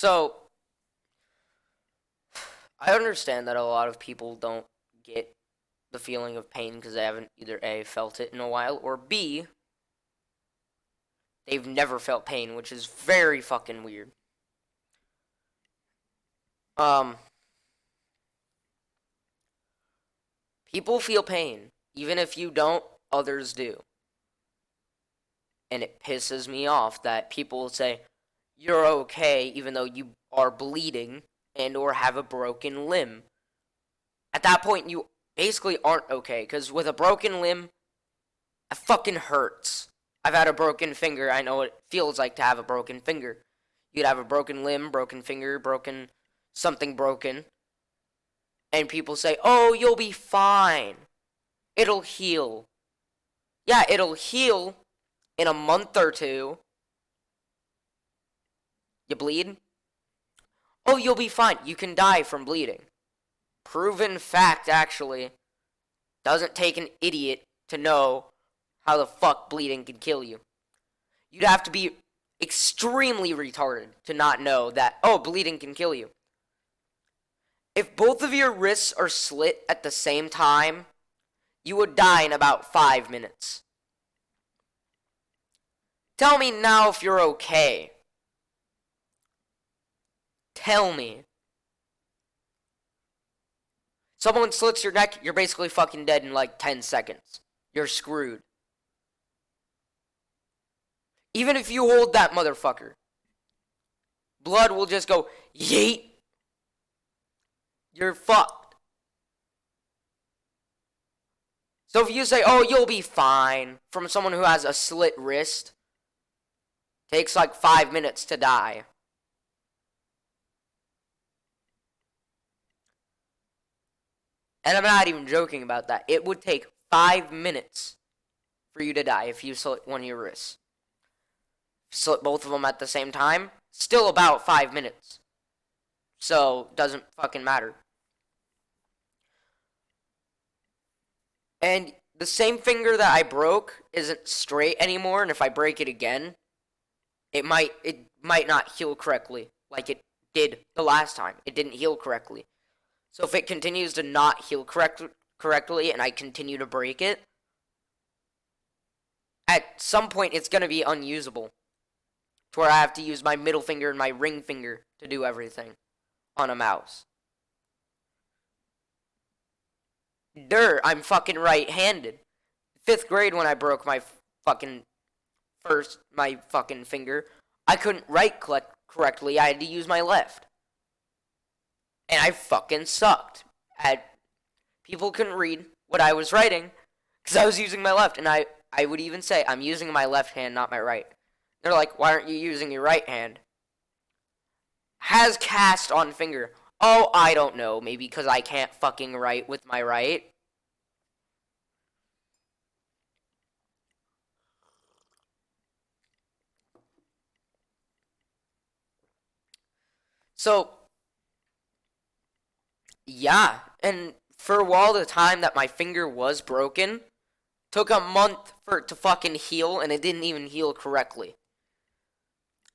So, I understand that a lot of people don't get the feeling of pain because they haven't either A, felt it in a while, or B, they've never felt pain, which is very fucking weird. Um, People feel pain. Even if you don't, others do. And it pisses me off that people say, you're okay even though you are bleeding and or have a broken limb. At that point, you basically aren't okay, because with a broken limb, it fucking hurts. I've had a broken finger. I know what it feels like to have a broken finger. You'd have a broken limb, broken finger, broken something broken. And people say, oh, you'll be fine. It'll heal. Yeah, it'll heal in a month or two. You bleed? Oh, you'll be fine. You can die from bleeding. Proven fact, actually. Doesn't take an idiot to know how the fuck bleeding can kill you. You'd have to be extremely retarded to not know that, oh, bleeding can kill you. If both of your wrists are slit at the same time, you would die in about 5 minutes. Tell me now if you're okay. Tell me. Someone slits your neck, you're basically fucking dead in like 10 seconds. You're screwed. Even if you hold that motherfucker, blood will just go yeet. You're fucked. So if you say, oh, you'll be fine, from someone who has a slit wrist, takes like 5 minutes to die. And I'm not even joking about that. It would take 5 minutes for you to die if you slit one of your wrists. Slit both of them at the same time, still about 5 minutes. So, doesn't fucking matter. And the same finger that I broke isn't straight anymore, and if I break it again, it might not heal correctly like it did the last time. It didn't heal correctly. So if it continues to not heal correctly and I continue to break it, at some point it's going to be unusable. To where I have to use my middle finger and my ring finger to do everything on a mouse. I'm fucking right-handed. 5th grade when I broke my fucking finger, I couldn't write correctly. I had to use my left. And I fucking sucked. People couldn't read what I was writing because I was using my left. And I would even say, I'm using my left hand, not my right. They're like, why aren't you using your right hand? Has cast on finger. Oh, I don't know. Maybe because I can't fucking write with my right. So, yeah. And for all the time that my finger was broken, took a month for it to fucking heal, and it didn't even heal correctly.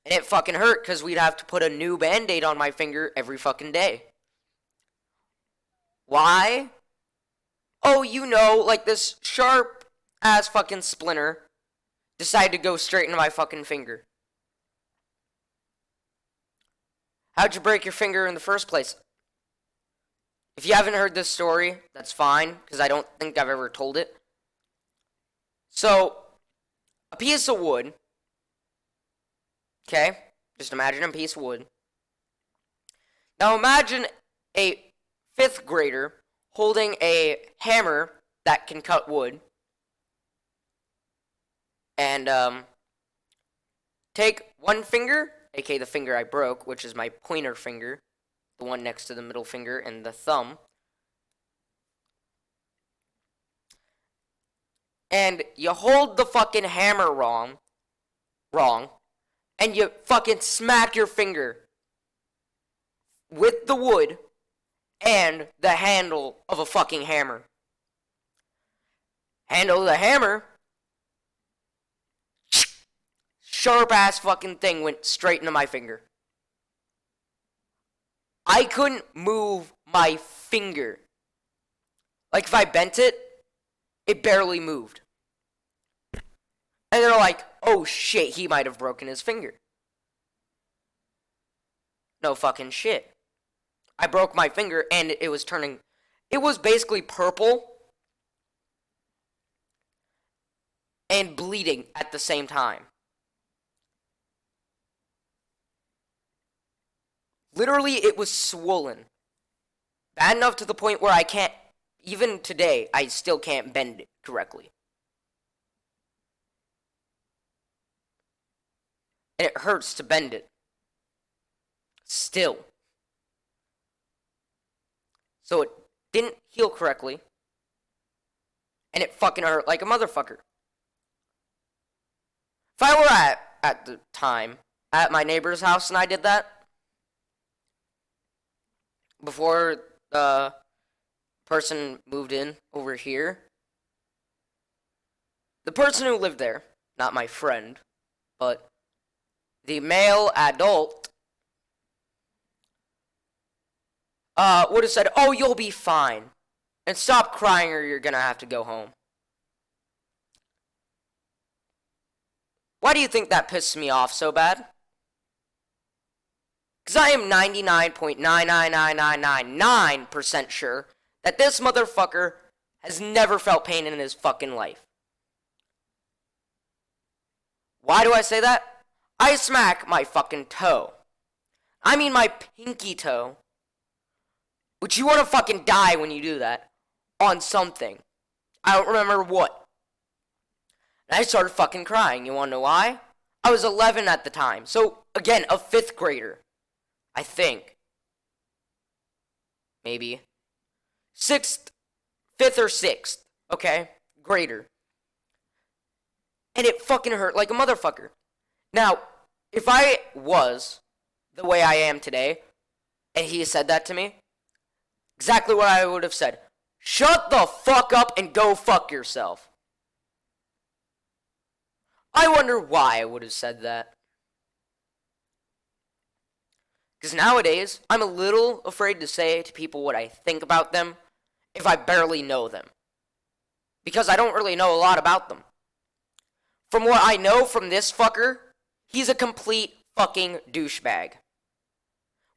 And it fucking hurt because we'd have to put a new band-aid on my finger every fucking day. Why? Oh, you know, like this sharp-ass fucking splinter decided to go straight into my fucking finger. How'd you break your finger in the first place? If you haven't heard this story, that's fine, because I don't think I've ever told it. So, a piece of wood. Okay? Just imagine a piece of wood. Now imagine a 5th grader holding a hammer that can cut wood. And, take one finger, aka the finger I broke, which is my pointer finger, the one next to the middle finger and the thumb. And you hold the fucking hammer wrong, and you fucking smack your finger with the wood and the handle of a fucking hammer. Handle of the hammer, sharp ass fucking thing went straight into my finger. I couldn't move my finger. Like, if I bent it, it barely moved. And they're like, oh shit, he might have broken his finger. No fucking shit. I broke my finger and it was turning. It was basically purple and bleeding at the same time. Literally, it was swollen. Bad enough to the point where I can't, even today, I still can't bend it correctly. And it hurts to bend it. Still. So it didn't heal correctly. And it fucking hurt like a motherfucker. If I were at the time at my neighbor's house and I did that, before the person moved in over here, the person who lived there, not my friend, but the male adult, would have said, oh, you'll be fine, and stop crying or you're gonna have to go home. Why do you think that pisses me off so bad? Because I am 99.99999% sure that this motherfucker has never felt pain in his fucking life. Why do I say that? I smack my fucking toe. I mean my pinky toe. Which you want to fucking die when you do that. On something. I don't remember what. And I started fucking crying. You want to know why? I was 11 at the time. So, again, a 5th grader. I think. Maybe. 5th or 6th. Okay? Grader. And it fucking hurt like a motherfucker. Now, if I was the way I am today, and he said that to me, exactly what I would have said. Shut the fuck up and go fuck yourself. I wonder why I would have said that. Because nowadays, I'm a little afraid to say to people what I think about them if I barely know them. Because I don't really know a lot about them. From what I know from this fucker, he's a complete fucking douchebag.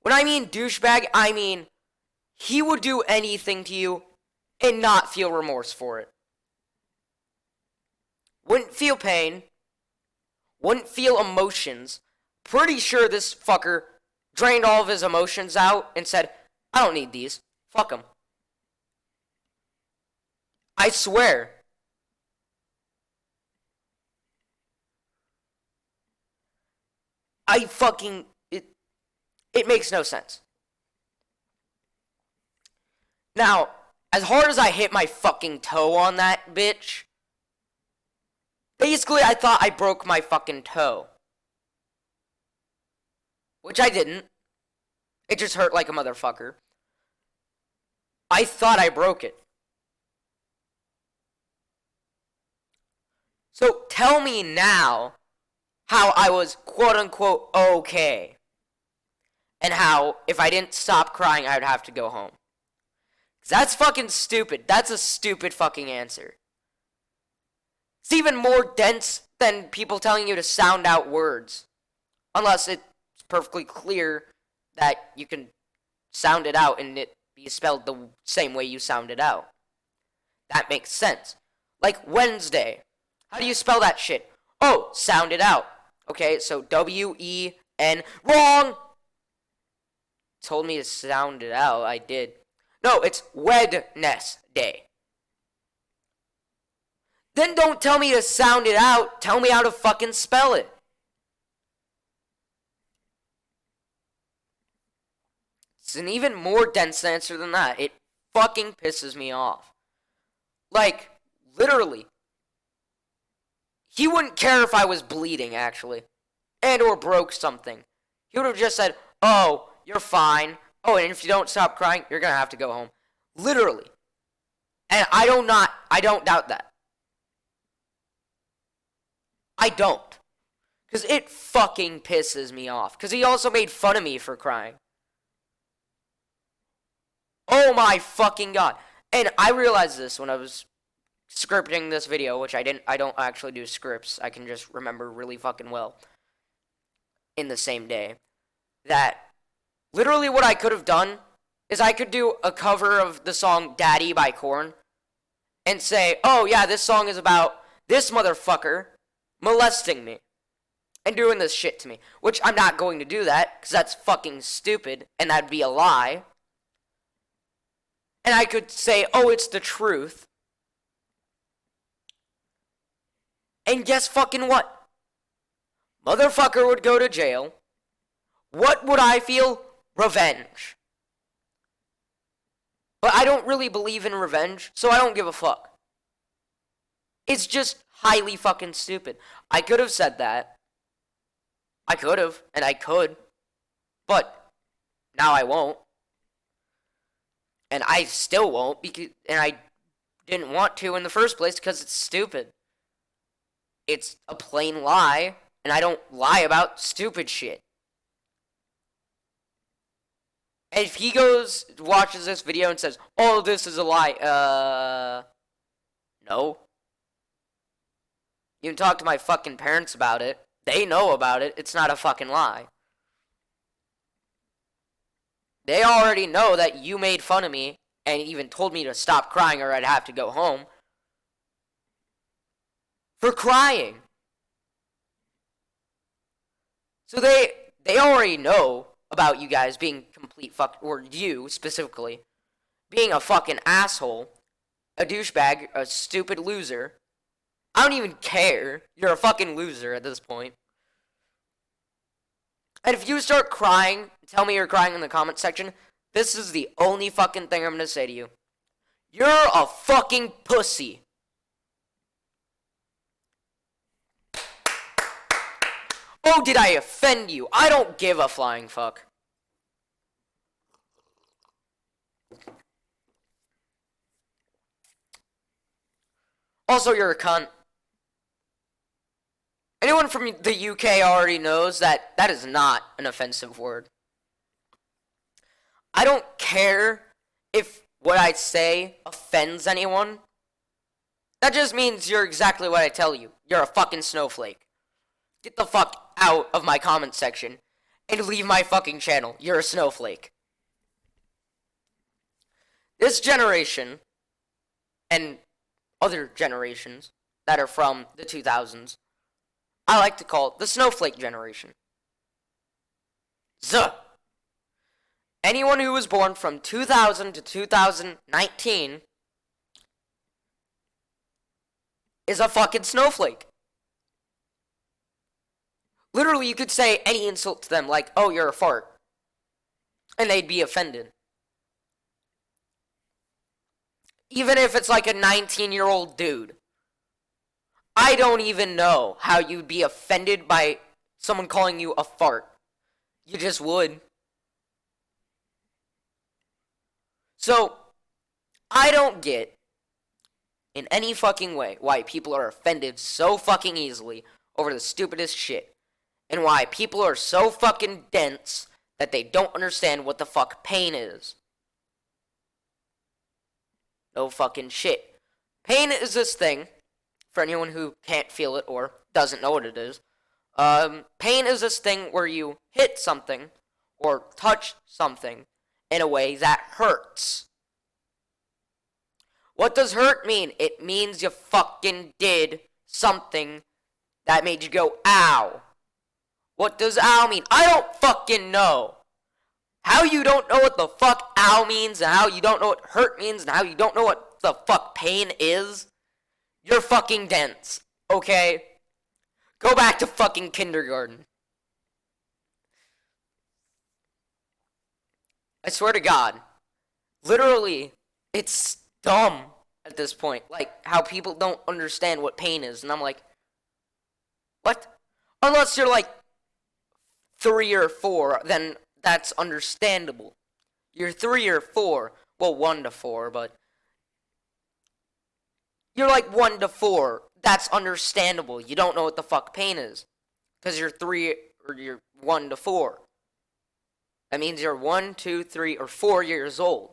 When I mean douchebag, I mean he would do anything to you and not feel remorse for it. Wouldn't feel pain. Wouldn't feel emotions. Pretty sure this fucker drained all of his emotions out and said, I don't need these. Fuck them. I swear. It makes no sense. Now, as hard as I hit my fucking toe on that bitch, basically I thought I broke my fucking toe. Which I didn't. It just hurt like a motherfucker. I thought I broke it. So tell me now how I was quote unquote okay. And how if I didn't stop crying I would have to go home. 'Cause that's fucking stupid. That's a stupid fucking answer. It's even more dense than people telling you to sound out words. Unless it's perfectly clear that you can sound it out and it be spelled the same way you sound it out. That makes sense. Like Wednesday. How do you spell that shit? Oh, sound it out. Okay, so W-E-N. Wrong! Told me to sound it out. I did. No, it's Wednesday. Then don't tell me to sound it out. Tell me how to fucking spell it. It's an even more dense answer than that. It fucking pisses me off. Like, literally. He wouldn't care if I was bleeding, actually. And or broke something. He would have just said, oh, you're fine. Oh, and if you don't stop crying, you're gonna have to go home. Literally. And I don't doubt that. I don't. Because it fucking pisses me off. Because he also made fun of me for crying. Oh my fucking god. And I realized this when I was scripting this video, which I don't actually do scripts. I can just remember really fucking well in the same day. That literally what I could have done is I could do a cover of the song Daddy by Korn and say, oh yeah, this song is about this motherfucker molesting me and doing this shit to me. Which I'm not going to do that, because that's fucking stupid, and that'd be a lie. And I could say, oh, it's the truth. And guess fucking what? Motherfucker would go to jail. What would I feel? Revenge. But I don't really believe in revenge, so I don't give a fuck. It's just highly fucking stupid. I could have said that. I could have, and I could. But now I won't. And I still won't, and I didn't want to in the first place because it's stupid. It's a plain lie, and I don't lie about stupid shit. And if he watches this video and says, oh, this is a lie, no. You can talk to my fucking parents about it. They know about it. It's not a fucking lie. They already know that you made fun of me and even told me to stop crying or I'd have to go home. For crying. So they already know about you guys being complete or you specifically, being a fucking asshole, a douchebag, a stupid loser. I don't even care. You're a fucking loser at this point. And if you start crying, tell me you're crying in the comment section, this is the only fucking thing I'm gonna say to you. You're a fucking pussy. Oh, did I offend you? I don't give a flying fuck. Also, you're a cunt. Anyone from the UK already knows that that is not an offensive word. I don't care if what I say offends anyone. That just means you're exactly what I tell you. You're a fucking snowflake. Get the fuck out of my comment section and leave my fucking channel. You're a snowflake. This generation and other generations that are from the 2000s, I like to call it the snowflake generation. Anyone who was born from 2000 to 2019 is a fucking snowflake. Literally, you could say any insult to them, like, oh, you're a fart. And they'd be offended. Even if it's like a 19-year-old dude. I don't even know how you'd be offended by someone calling you a fart. You just would. So, I don't get, in any fucking way, why people are offended so fucking easily over the stupidest shit. And why people are so fucking dense that they don't understand what the fuck pain is. No fucking shit. Pain is this thing, for anyone who can't feel it or doesn't know what it is. Pain is this thing where you hit something or touch something in a way that hurts. What does hurt mean? It means you fucking did something that made you go, ow. What does ow mean? I don't fucking know. How you don't know what the fuck ow means, and how you don't know what hurt means, and how you don't know what the fuck pain is? You're fucking dense, okay? Go back to fucking kindergarten. I swear to God. Literally, it's dumb at this point. Like, how people don't understand what pain is. And I'm like, what? Unless you're like 3 or 4, then that's understandable. You're 3 or 4. Well, 1 to 4, but you're like 1 to 4. That's understandable. You don't know what the fuck pain is. Because you're 3 or you're 1 to 4. That means you're 1, 2, 3, or 4 years old.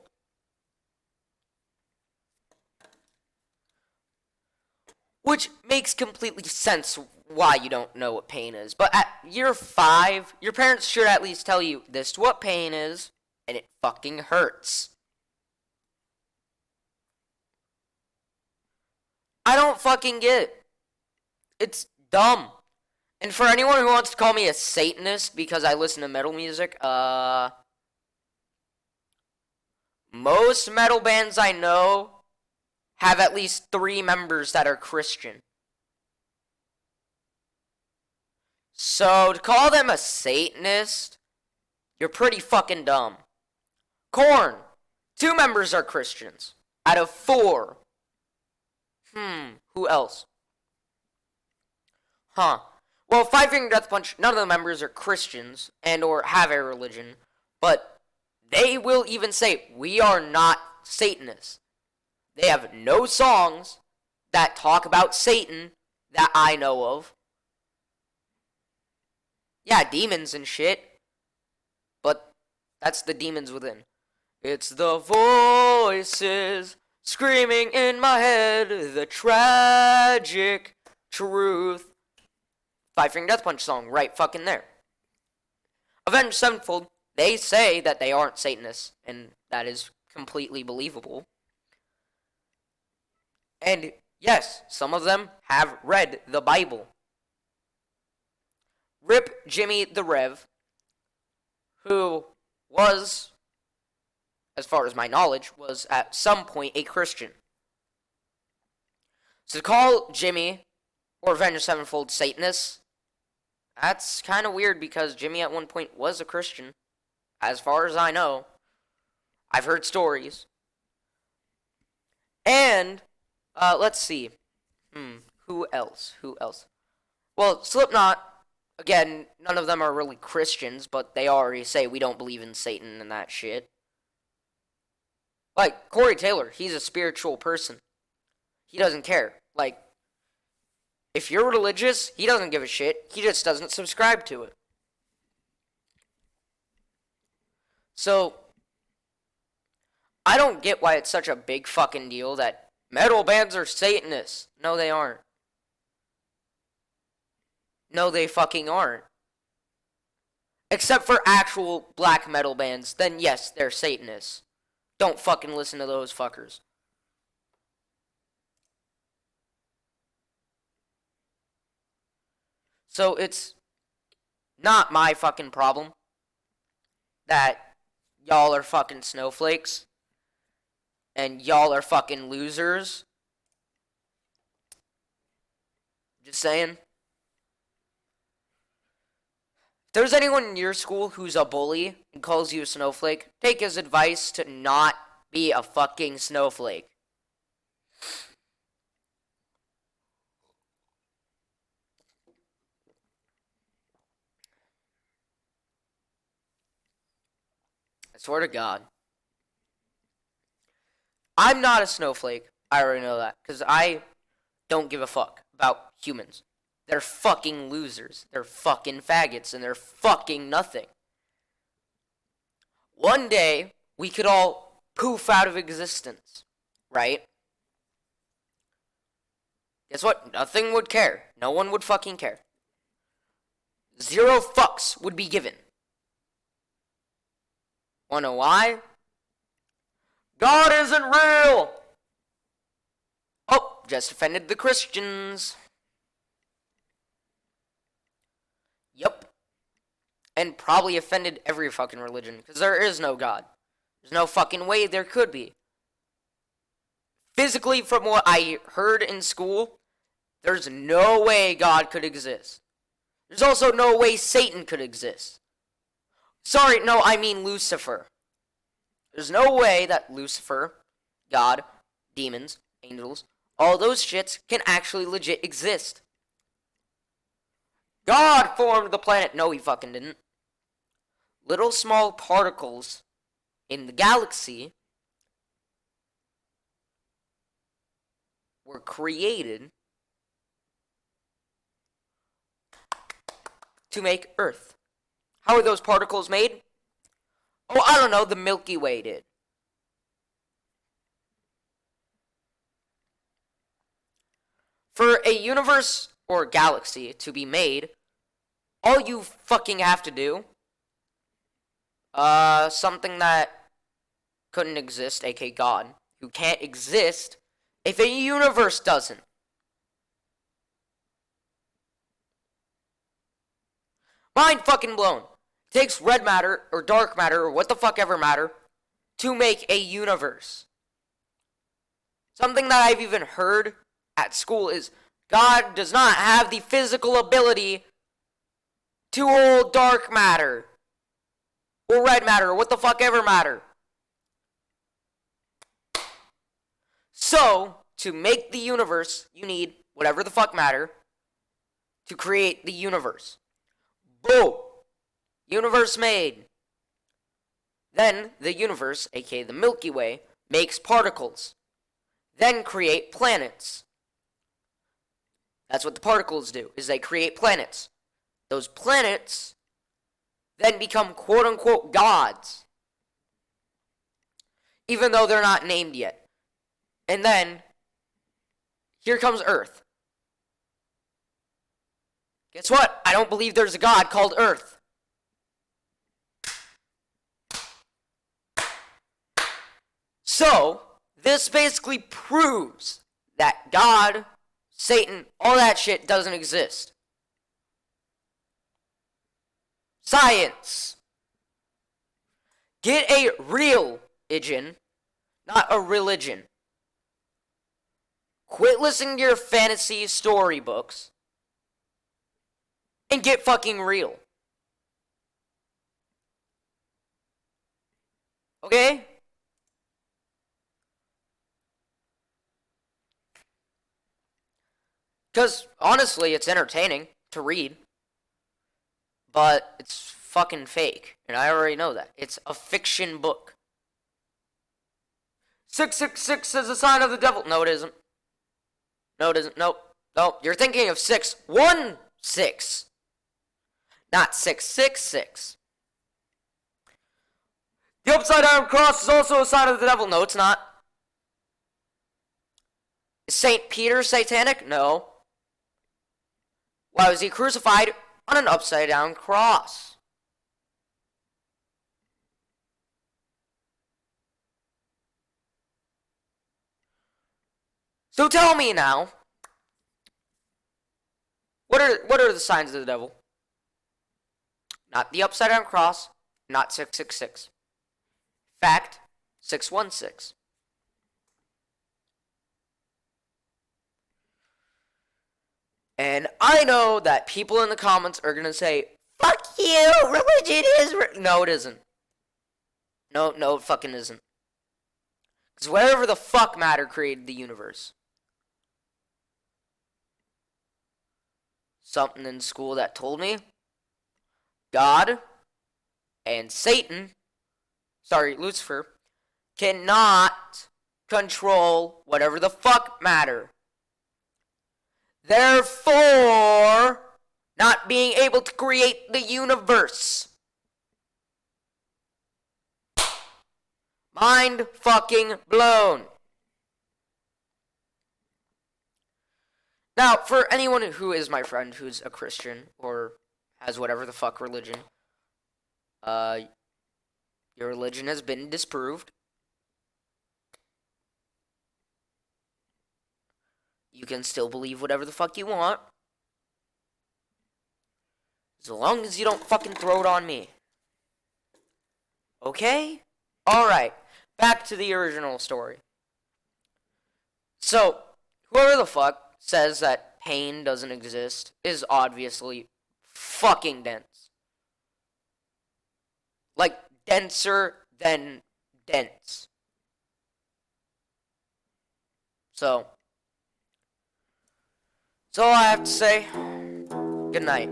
Which makes completely sense why you don't know what pain is. But at year 5, your parents should at least tell you this is what pain is, and it fucking hurts. I don't fucking get it. It's dumb. And for anyone who wants to call me a Satanist because I listen to metal music, most metal bands I know have at least 3 members that are Christian. So, to call them a Satanist, you're pretty fucking dumb. Korn, 2 members are Christians out of 4. Who else? Well, Five Finger Death Punch, none of the members are Christians and or have a religion, but they will even say, we are not Satanists. They have no songs that talk about Satan that I know of. Yeah, demons and shit, but that's the demons within. It's the voices screaming in my head, the tragic truth. Five Finger Death Punch song, right fucking there. Avenged Sevenfold, they say that they aren't Satanists, and that is completely believable. And yes, some of them have read the Bible. Rip Jimmy the Rev, who was, as far as my knowledge, was at some point a Christian. So to call Jimmy or Avenged Sevenfold Satanists, that's kind of weird because Jimmy at one point was a Christian. As far as I know. I've heard stories. And, let's see. Who else? Well, Slipknot, again, none of them are really Christians, but they already say we don't believe in Satan and that shit. Like, Corey Taylor, he's a spiritual person. He doesn't care. Like, if you're religious, he doesn't give a shit. He just doesn't subscribe to it. So, I don't get why it's such a big fucking deal that metal bands are Satanists. No, they aren't. No, they fucking aren't. Except for actual black metal bands, then yes, they're Satanists. Don't fucking listen to those fuckers. So it's not my fucking problem that y'all are fucking snowflakes and y'all are fucking losers. Just saying. If there's anyone in your school who's a bully and calls you a snowflake, take his advice to not be a fucking snowflake. I swear to God. I'm not a snowflake. I already know that. Because I don't give a fuck about humans. They're fucking losers. They're fucking faggots. And they're fucking nothing. One day, we could all poof out of existence. Right? Guess what? Nothing would care. No one would fucking care. 0 fucks would be given. Wanna know why? God isn't real! Oh, just offended the Christians. Yup. And probably offended every fucking religion, because there is no God. There's no fucking way there could be. Physically, from what I heard in school, there's no way God could exist. There's also no way Satan could exist. Sorry, no, I mean Lucifer. There's no way that Lucifer, God, demons, angels, all those shits can actually legit exist. God formed the planet. No, he fucking didn't. Little small particles in the galaxy were created to make Earth. How are those particles made? Oh, I don't know, the Milky Way did. For a universe or galaxy to be made, all you fucking have to do, something that couldn't exist, aka God, who can't exist if a universe doesn't. Mind fucking blown. It takes red matter or dark matter or what the fuck ever matter to make a universe. Something that I've even heard at school is God does not have the physical ability to hold dark matter or red matter or what the fuck ever matter. So, to make the universe, you need whatever the fuck matter to create the universe. Boom! Universe made. Then the universe, aka the Milky Way, makes particles. Then create planets. That's what the particles do, is they create planets. Those planets then become quote-unquote gods. Even though they're not named yet. And then, here comes Earth. Guess what? I don't believe there's a god called Earth. So, this basically proves that God, Satan, all that shit doesn't exist. Science. Get a real-igion, not a religion. Quit listening to your fantasy storybooks and get fucking real. Okay? Because, honestly, it's entertaining to read. But it's fucking fake. And I already know that. It's a fiction book. 666 is a sign of the devil. No, it isn't. No, it isn't. Nope. Nope. You're thinking of 616. Not 666. The upside down cross is also a sign of the devil. No, it's not. Is St. Peter satanic? No. Why was he crucified on an upside down cross? So tell me now, what are the signs of the devil? Not the upside down cross, not 666. Fact, 616. And I know that people in the comments are going to say, fuck you, religion is... No, it isn't. No, it fucking isn't. Because whatever the fuck matter created the universe. Something in school that told me God and Satan, Lucifer, cannot control whatever the fuck matter. Therefore, not being able to create the universe. Mind fucking blown. Now, for anyone who is my friend who's a Christian or has whatever the fuck religion, your religion has been disproved. You can still believe whatever the fuck you want. As long as you don't fucking throw it on me. Okay? Alright. Back to the original story. So, whoever the fuck says that pain doesn't exist is obviously fucking dense. Like, denser than dense. So, that's all I have to say. Good night.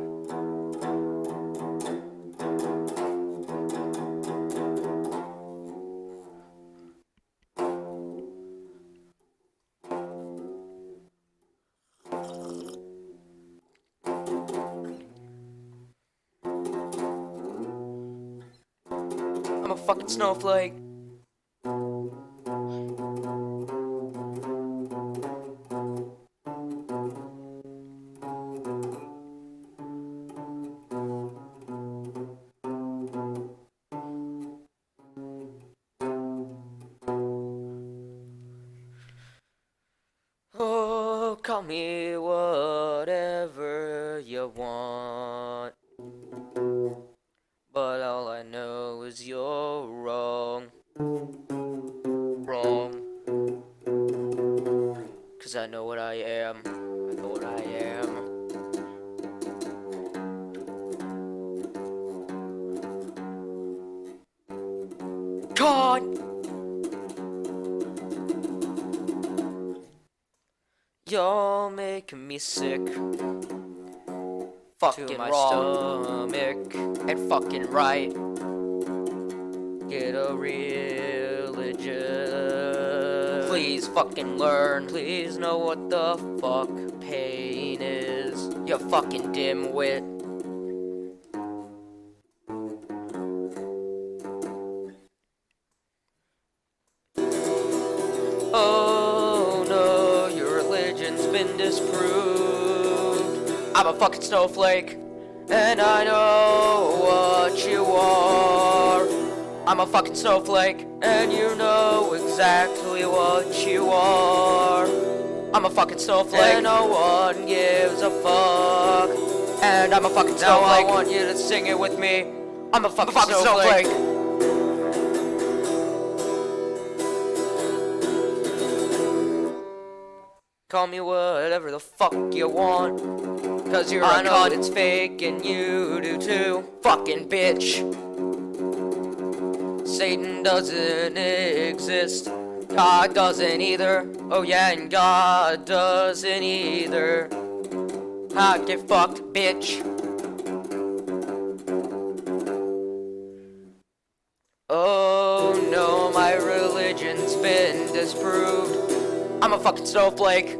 I'm a fucking snowflake. Tell me whatever you want, but all I know is you're wrong. Wrong. 'Cause I know what I am. I know what I am. God! You're making me sick. Fucking my stomach. And fucking right. Get a religion. Please fucking learn. Please know what the fuck pain is. You fucking dimwit. Oh no, your religion's been disproved. I'm a fucking snowflake, and I know what you are. I'm a fucking snowflake, and you know exactly what you are. I'm a fucking snowflake, and no one gives a fuck. And I'm a fucking snowflake. Now I want you to sing it with me. I'm a fucking snowflake. Call me whatever the fuck you want, 'cause you're a cunt, it's fake, and you do too. Fucking bitch. Satan doesn't exist. God doesn't either. Oh yeah, and God doesn't either. I get fucked, bitch. Oh no, my religion's been disproved. I'm a fucking snowflake,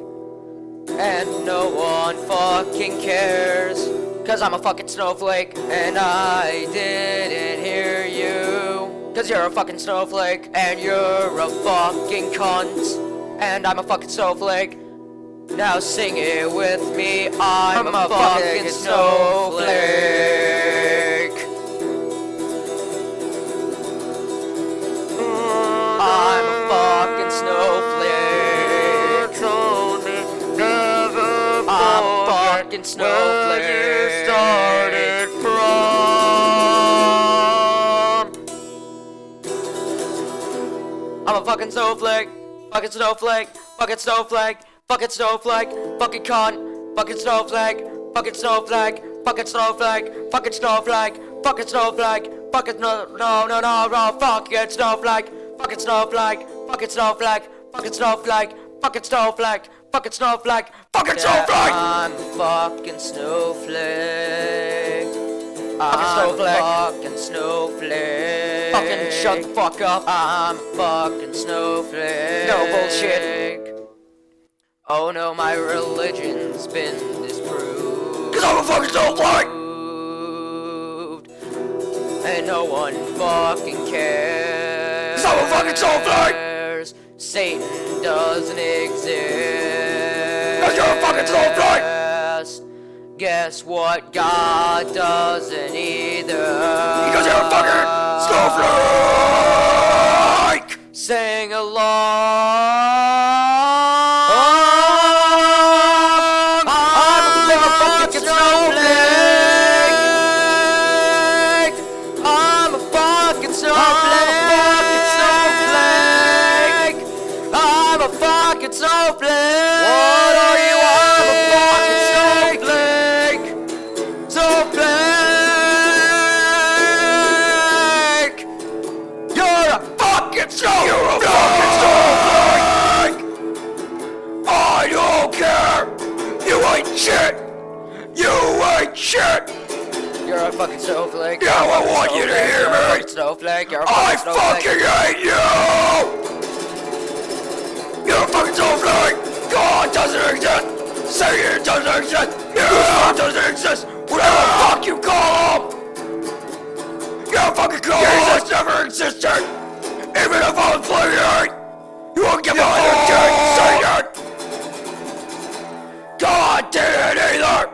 and no one fucking cares, 'cause I'm a fucking snowflake, and I didn't hear you, 'cause you're a fucking snowflake, and you're a fucking cunt, and I'm a fucking snowflake. Now sing it with me, I'm a fucking snowflake. I'm a fucking snowflake. I'm a fucking snowflake. Where you started from. I'm a fucking snowflake. Fucking snowflake. Fucking snowflake. Fucking snowflake. Fucking cunt. Fucking snowflake. Fucking snowflake. Fucking snowflake. Fucking snowflake. Fucking snowflake. Fucking no. Fucking snowflake. Fucking snowflake. Fucking snowflake. Fucking snowflake. Fucking snowflake. Fucking snowflake. Fucking snowflake. I'm a fucking snowflake. I'm a fucking snowflake. Fucking shut the fuck up. I'm a fucking snowflake. No bullshit. Oh no, my religion's been disproved. 'Cause I'm a fucking snowflake. And no one fucking cares. 'Cause I'm a fucking snowflake. Satan doesn't exist. 'Cause you're a fucking snowflake. Guess what? God doesn't either. Because you're a fucking snowflake. Sing along. I'm a fucking snowflake. I'm a fucking snowflake. I'm a fucking snowflake. What are you? I'm a fucking snowflake. Snowflake. You're a fucking snowflake. You're a fucking snowflake. I don't care. You ain't shit. You ain't shit. You're a fucking snowflake. Yeah, I want you to hear me. Snowflake. You're a fucking snowflake. I fucking hate you. You're a fucking snowflake! God doesn't exist! Satan doesn't exist! God doesn't exist! Whatever the fuck you call him! You're a fucking clone! Jesus never existed! Even if I was playing! You won't give up on your king, Satan! God didn't either!